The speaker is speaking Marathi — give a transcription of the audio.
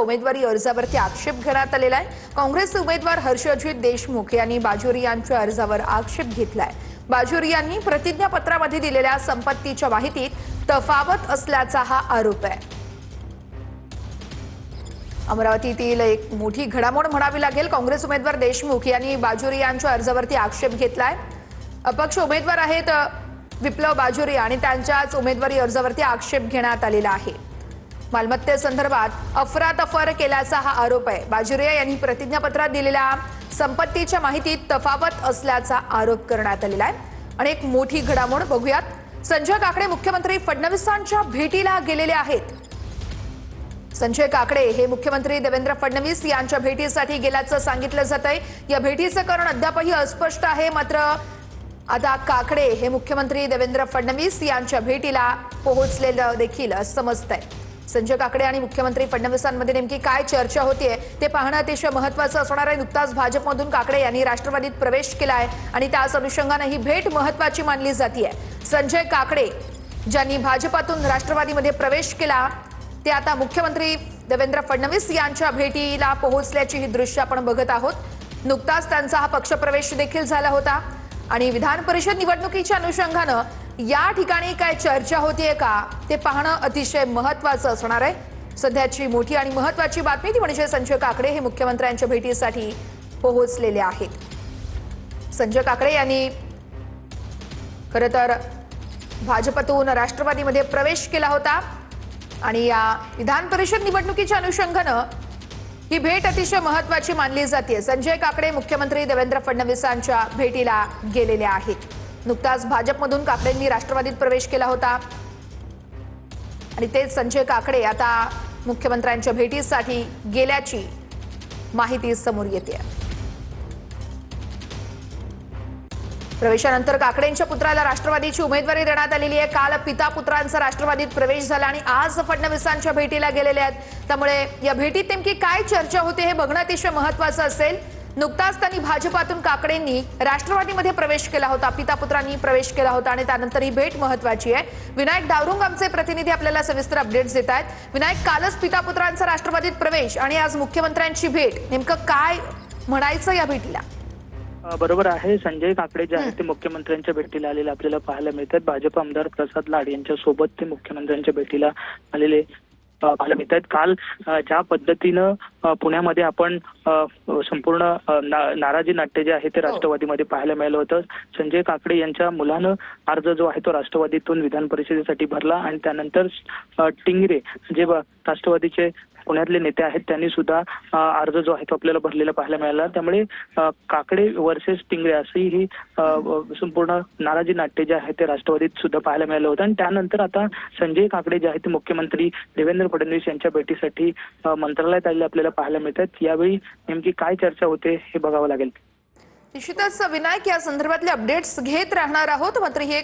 उमेदवारी अर्जावरती आक्षेप घेण्यात आलेला आहे। काँग्रेस उमेदवार हर्षजित देशमुख यांनी बाजोरी यांच्या अर्जावर आक्षेप घेतलाय। बाजोरी यांनी प्रतिज्ञापत्रामध्ये दिलेल्या संपत्तीच्या माहितीत तफावत असल्याचा हा आरोप आहे। अमरावतीतील एक मोठी घडामोड म्हणावी लागेल। काँग्रेस उमेदवार देशमुख यांनी बाजोरी यांच्या अर्जावरती आक्षेप घेतलाय। अपक्ष उमेदवार आहेत विप्लव बाजोरी आणि त्यांच्याच उमेदवारी अर्जावरती आक्षेप घेण्यात आलेला आहे। मालमत्तेसंदर्भात अफरातफर केल्याचा हा आरोप आहे। बाजोरिया यांनी प्रतिज्ञापत्रात दिलेल्या संपत्तीच्या माहितीत तफावत असल्याचा आरोप करण्यात आलेला आहे। आणि एक मोठी घडामोड बघूयात। संजय काकडे मुख्यमंत्री फडणवीसांच्या भेटीला गेलेले आहेत। संजय काकडे हे मुख्यमंत्री देवेंद्र फडणवीस यांच्या भेटीसाठी गेल्याचं सांगितलं जातंय। या भेटीचं कारण अद्यापही अस्पष्ट आहे। मात्र आता काकडे हे मुख्यमंत्री देवेंद्र फडणवीस यांच्या भेटीला पोहोचलेलं देखील समजतंय। संजय काकडे आणि मुख्यमंत्री फडणवीसांमध्ये नेमकी काय चर्चा होतीये ते पाहणं अतिशय महत्त्वाचं असणार आहे। नुकताच भाजपमधून काकडे यांनी राष्ट्रवादीत प्रवेश केलाय आणि त्याच अनुषंगाने ही भेट महत्त्वाची मानली जाते। संजय काकडे ज्यांनी भाजपातून राष्ट्रवादीमध्ये प्रवेश केला ते आता मुख्यमंत्री देवेंद्र फडणवीस यांच्या भेटीला पोहोचल्याची ही दृश्य आपण बघत आहोत। नुकताच त्यांचा हा पक्षप्रवेश देखील झाला होता आणि विधान परिषद निवडणुकीच्या अनुषंगाने या ठिकाणी काय चर्चा होतीये का ते पाहणं अतिशय महत्त्वाचं असणार आहे। सध्याची मोठी आणि महत्त्वाची बातमी ती म्हणजे संजय काकडे हे मुख्यमंत्र्यांच्या भेटीसाठी पोहोचलेले आहेत। संजय काकडे यांनी खरं तर भाजपतून राष्ट्रवादीमध्ये प्रवेश केला होता आणि या विधान परिषद निवडणुकीच्या अनुषंगाने ही भेट अतिशय महत्त्वाची मानली जाते। संजय काकडे मुख्यमंत्री देवेंद्र फडणवीसांच्या भेटीला गेलेले आहेत। नुकताच भाजपमधून काकडेंनी राष्ट्रवादीत प्रवेश केला होता आणि तेच संजय काकडे आता मुख्यमंत्र्यांच्या भेटीसाठी गेल्याची माहिती समोर येते। प्रवेशानंतर काकडेंच्या पुत्राला राष्ट्रवादीची उमेदवारी देण्यात आलेली आहे। काल पिता पुत्रांचा राष्ट्रवादीत प्रवेश झाला आणि आज फडणवीसांच्या भेटीला गेलेले आहेत। त्यामुळे या भेटीत नेमकी काय चर्चा होते हे बघणं अतिशय महत्त्वाचं असेल। नुकताच त्यांनी भाजपातून काकडेंनी राष्ट्रवादीमध्ये प्रवेश केला होता, पिता पुत्रांनी प्रवेश केला होता आणि त्यानंतर ही भेट महत्त्वाची आहे। विनायक डावरुंग आमचे प्रतिनिधी आपल्याला सविस्तर अपडेट्स देत आहेत। विनायक, कालच पिता पुत्रांचा राष्ट्रवादीत प्रवेश आणि आज मुख्यमंत्र्यांची भेट, नेमकं काय म्हणायचं या भेटीला? बरोबर आहे। संजय काकडे जे आहेत ते मुख्यमंत्र्यांच्या भेटीला आलेले आपल्याला पाहायला मिळतात। भाजप आमदार प्रसाद लाड यांच्या सोबत ते मुख्यमंत्र्यांच्या भेटीला आलेले पाहायला मिळतात। काल ज्या पद्धतीनं पुण्यामध्ये आपण संपूर्ण नाराजी नाट्य जे आहे ते राष्ट्रवादीमध्ये पाहायला मिळालं होतं। संजय काकडे यांच्या मुलानं अर्ज जो आहे तो राष्ट्रवादीतून विधान परिषदेसाठी भरला आणि त्यानंतर टिंगरे जे राष्ट्रवादीचे पुण्यातले नेते आहेत त्यांनी सुद्धा अर्ज जो आहे तो आपल्याला भरलेला पाहायला मिळाला। त्यामुळे काकडे वर्सेस टिंगरे अशी ही संपूर्ण नाराजी नाट्य जे आहे ते राष्ट्रवादीत सुद्धा पाहायला मिळालं होतं। आणि त्यानंतर आता संजय काकडे जे आहेत ते मुख्यमंत्री देवेंद्र फडणवीस यांच्या भेटीसाठी मंत्रालयात आलेले आपल्याला पाहायला मिळतात। यावेळी नेमकी काय चर्चा होते हे बघावं लागेल। निश्चितच विनायक, या संदर्भातले अपडेट्स घेत राहणार आहोत। मात्र ही